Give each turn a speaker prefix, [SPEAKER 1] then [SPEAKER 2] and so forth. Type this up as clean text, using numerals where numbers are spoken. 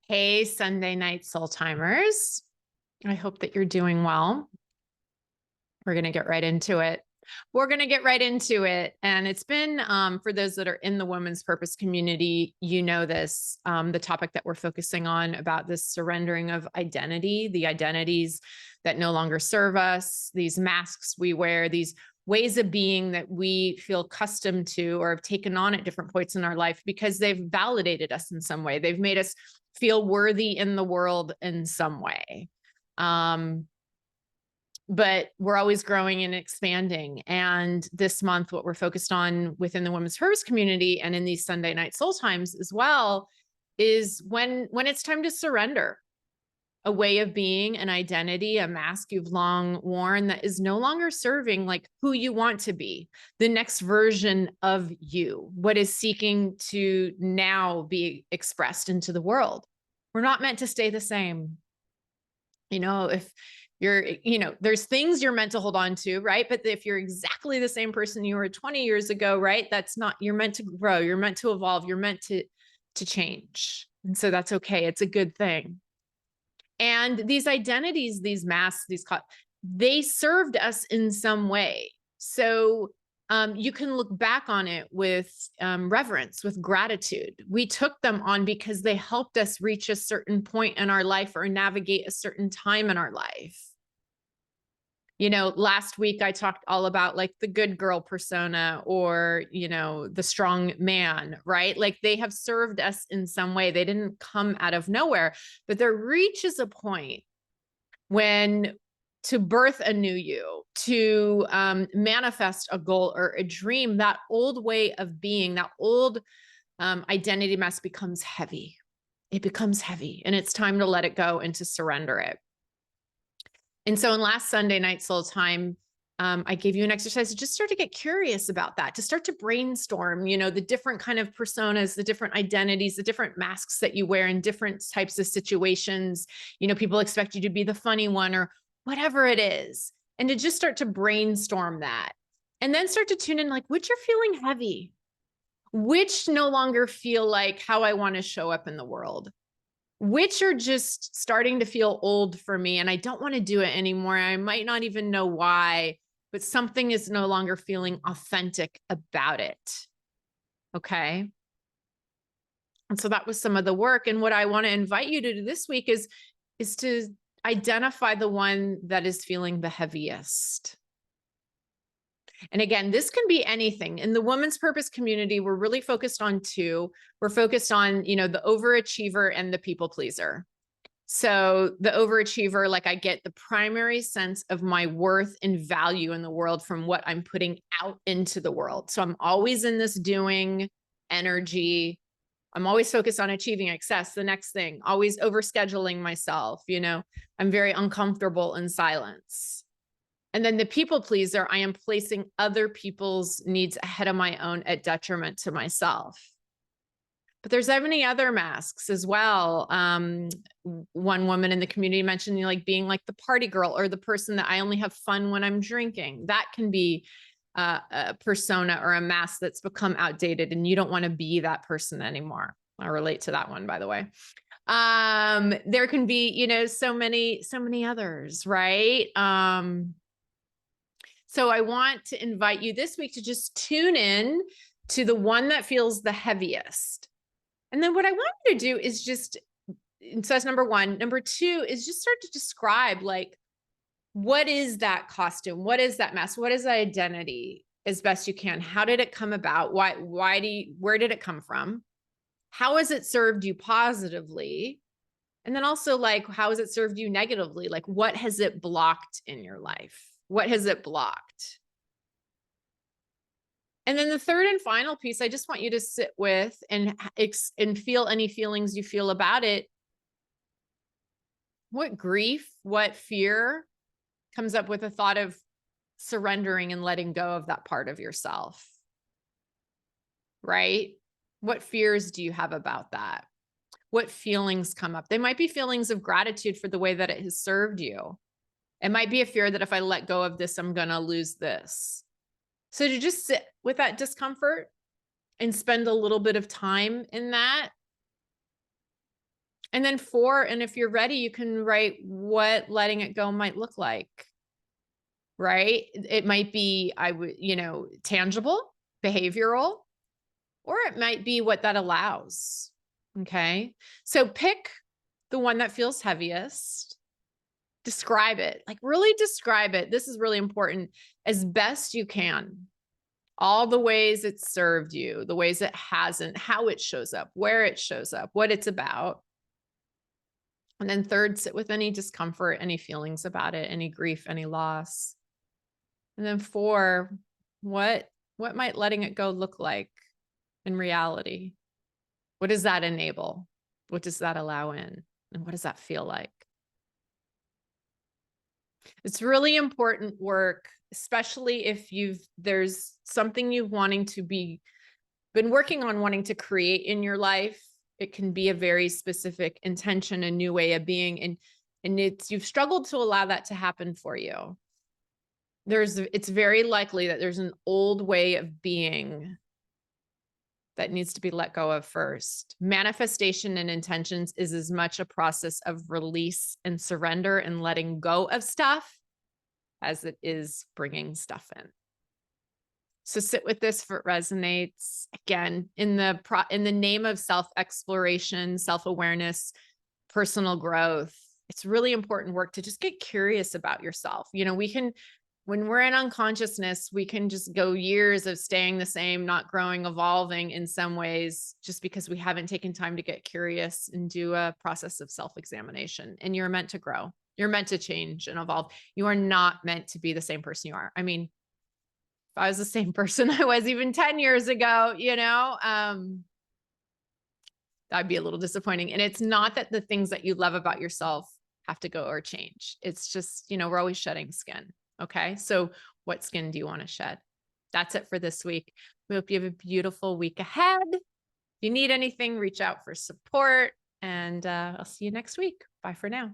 [SPEAKER 1] Hey, Sunday night soul timers. I hope that you're doing well. We're going to get right into it. And it's been, for those that are in the women's purpose community, you know this, the topic that we're focusing on about this surrendering of identity, the identities that no longer serve us, these masks we wear, these ways of being that we feel accustomed to or have taken on at different points in our life because they've validated us in some way. They've made us feel worthy in the world in some way. But we're always growing and expanding. And this month, what we're focused on within the women's purpose community and in these Sunday night soul times as well is when it's time to surrender a way of being, an identity, a mask you've long worn that is no longer serving like who you want to be, the next version of you, what is seeking to now be expressed into the world. We're not meant to stay the same. If there's things you're meant to hold on to, right? But if you're exactly the same person you were 20 years ago, right? That's not, you're meant to grow, you're meant to evolve, you're meant to change. And so that's okay. It's a good thing. And these identities, these masks, they served us in some way. So you can look back on it with reverence, with gratitude. We took them on because they helped us reach a certain point in our life or navigate a certain time in our life. Last week I talked all about like the good girl persona or, the strong man, right? Like they have served us in some way. They didn't come out of nowhere, but there reaches a point when to birth a new you, to manifest a goal or a dream, that old way of being, that old identity mask becomes heavy. It becomes heavy and it's time to let it go and to surrender it. And so in last Sunday night soul time, I gave you an exercise to just start to get curious about that, to start to brainstorm, the different kind of personas, the different identities, the different masks that you wear in different types of situations. People expect you to be the funny one or whatever it is. And to just start to brainstorm that and then start to tune in, like which are feeling heavy, which no longer feel like how I want to show up in the world, which are just starting to feel old for me and I don't want to do it anymore. I might not even know why, but something is no longer feeling authentic about it. Okay. And so that was some of the work. And what I want to invite you to do this week is to identify the one that is feeling the heaviest. And again, this can be anything. In the women's purpose community, we're really focused on two. We're focused on, the overachiever and the people pleaser. So the overachiever, like I get the primary sense of my worth and value in the world from what I'm putting out into the world. So I'm always in this doing energy. I'm always focused on achieving success, the next thing, always overscheduling myself. I'm very uncomfortable in silence. And then the people pleaser, I am placing other people's needs ahead of my own at detriment to myself. But there's many other masks as well. One woman in the community mentioned like being like the party girl or the person that I only have fun when I'm drinking. That can be a persona or a mask that's become outdated and you don't want to be that person anymore. I relate to that one, by the way. There can be, so many others, right? So I want to invite you this week to just tune in to the one that feels the heaviest. And then what I want you to do is so that's number one. Number two is just start to describe like, what is that costume? What is that mask? What is that identity as best you can? How did it come about? Where did it come from? How has it served you positively? And then also like, how has it served you negatively? Like, what has it blocked in your life? What has it blocked? And then the third and final piece, I just want you to sit with and feel any feelings you feel about it. What grief, what fear comes up with the thought of surrendering and letting go of that part of yourself, right? What fears do you have about that? What feelings come up? They might be feelings of gratitude for the way that it has served you. It might be a fear that if I let go of this, I'm going to lose this. So to just sit with that discomfort and spend a little bit of time in that And then 4, and if you're ready, you can write what letting it go might look like, right? It might be, tangible, behavioral, or it might be what that allows. Okay. So pick the one that feels heaviest. Describe it, like really describe it. This is really important, as best you can. All the ways it served you, the ways it hasn't, how it shows up, where it shows up, what it's about. And then 3rd, sit with any discomfort, any feelings about it, any grief, any loss. And then 4, what might letting it go look like in reality? What does that enable? What does that allow in? And what does that feel like? It's really important work, especially if there's something you've been working on wanting to create in your life. It can be a very specific intention, a new way of being, and you've struggled to allow that to happen for you. It's very likely that there's an old way of being that needs to be let go of first. Manifestation and intentions is as much a process of release and surrender and letting go of stuff as it is bringing stuff in. So sit with this if it resonates. Again, in the name of self-exploration, self-awareness, personal growth, it's really important work to just get curious about yourself. When we're in unconsciousness, we can just go years of staying the same, not growing, evolving in some ways, just because we haven't taken time to get curious and do a process of self-examination. And you're meant to grow. You're meant to change and evolve. You are not meant to be the same person you are. I mean, if I was the same person I was even 10 years ago, that'd be a little disappointing. And it's not that the things that you love about yourself have to go or change. It's just, we're always shedding skin. Okay. So what skin do you want to shed? That's it for this week. We hope you have a beautiful week ahead. If you need anything, reach out for support, and I'll see you next week. Bye for now.